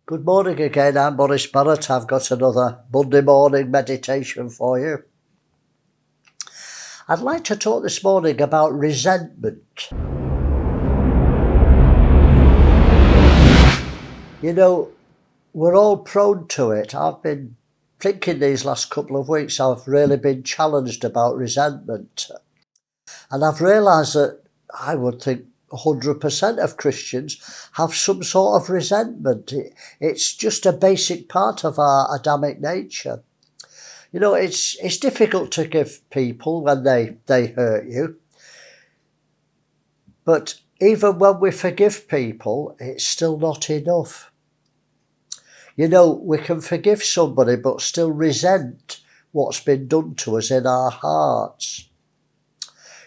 Good morning again, I'm Maurice Barratt. I've got another Monday morning meditation for you. I'd like to talk this morning about resentment. You know, we're all prone to it. I've been thinking these last couple of weeks, I've really been challenged about resentment. And I've realised that I would think 100% of Christians have some sort of resentment. It's just a basic part of our Adamic nature. You know, it's difficult to give people when they hurt you. But even when we forgive people, it's still not enough. You know, we can forgive somebody but still resent what's been done to us in our hearts.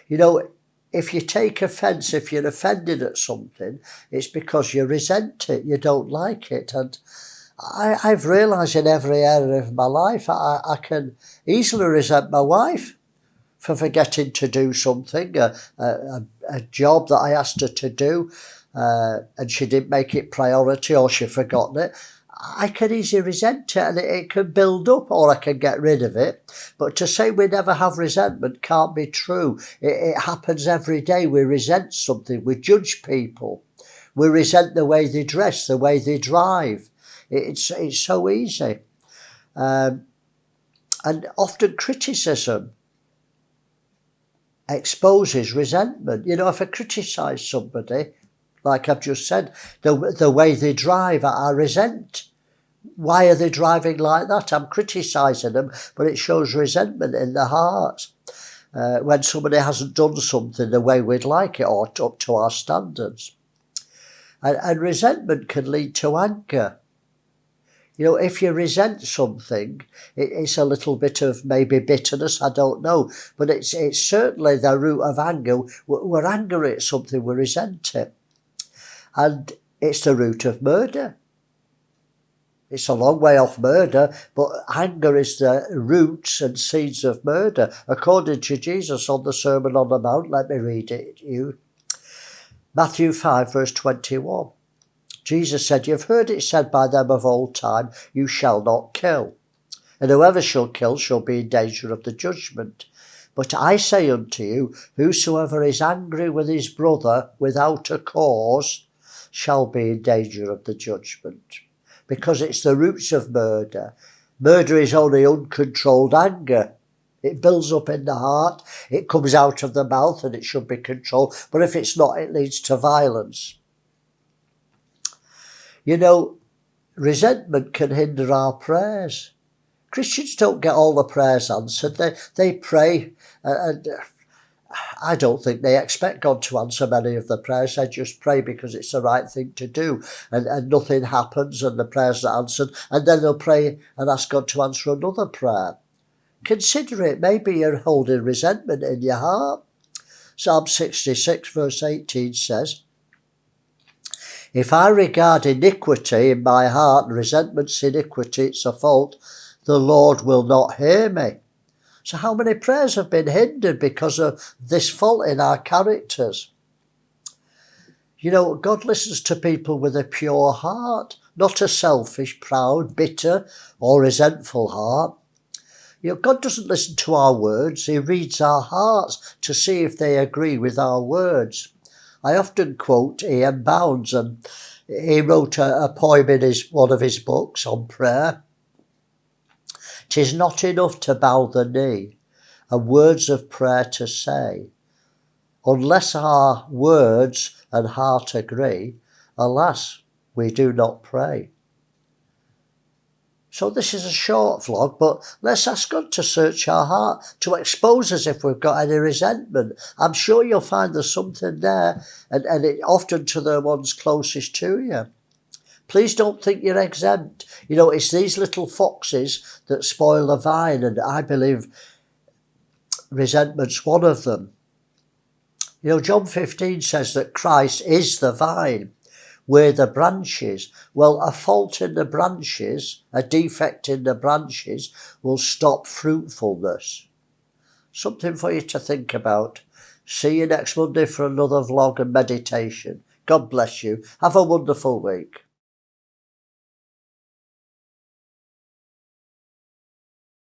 You know, if you take offence, if you're offended at something, it's because you resent it, you don't like it. And I've realised in every area of my life, I can easily resent my wife for forgetting to do something, a job that I asked her to do, and she didn't make it priority or she'd forgotten it. I can easily resent it and it can build up, or I can get rid of it. But to say we never have resentment can't be true. It happens every day. We resent something. We judge people. We resent the way they dress, the way they drive. It's so easy. And often criticism exposes resentment. You know, if I criticise somebody, like I've just said, the way they drive, I resent. Why are they driving like that? I'm criticising them, but it shows resentment in their hearts. When somebody hasn't done something the way we'd like it or up to our standards. And resentment can lead to anger. You know, if you resent something, it's a little bit of maybe bitterness, I don't know. But it's certainly the root of anger. We're angry at something, we resent it. And it's the root of murder. It's a long way off murder, but anger is the roots and seeds of murder. According to Jesus on the Sermon on the Mount, let me read it to you. Matthew 5, verse 21. Jesus said, "You've heard it said by them of old time, you shall not kill. And whoever shall kill shall be in danger of the judgment. But I say unto you, whosoever is angry with his brother without a cause shall be in danger of the judgment." Because it's the roots of murder. Murder is only uncontrolled anger. It builds up in the heart, it comes out of the mouth, and it should be controlled. But if it's not, it leads to violence. You know, resentment can hinder our prayers. Christians don't get all the prayers answered. They pray, and I don't think they expect God to answer many of the prayers. They just pray because it's the right thing to do, and nothing happens and the prayer's not answered, and then they'll pray and ask God to answer another prayer. Consider it. Maybe you're holding resentment in your heart. Psalm 66 verse 18 says, "If I regard iniquity in my heart, and resentment's iniquity, it's a fault, the Lord will not hear me." So how many prayers have been hindered because of this fault in our characters? You know, God listens to people with a pure heart, not a selfish, proud, bitter or resentful heart. You know, God doesn't listen to our words. He reads our hearts to see if they agree with our words. I often quote Ian Bounds, and he wrote a poem in one of his books on prayer. "'Tis not enough to bow the knee and words of prayer to say. Unless our words and heart agree, alas, we do not pray." So this is a short vlog, but let's ask God to search our heart, to expose us if we've got any resentment. I'm sure you'll find there's something there, and it often to the ones closest to you. Please don't think you're exempt. You know, it's these little foxes that spoil the vine, and I believe resentment's one of them. You know, John 15 says that Christ is the vine, we're the branches. Well, a fault in the branches, a defect in the branches, will stop fruitfulness. Something for you to think about. See you next Monday for another vlog and meditation. God bless you. Have a wonderful week.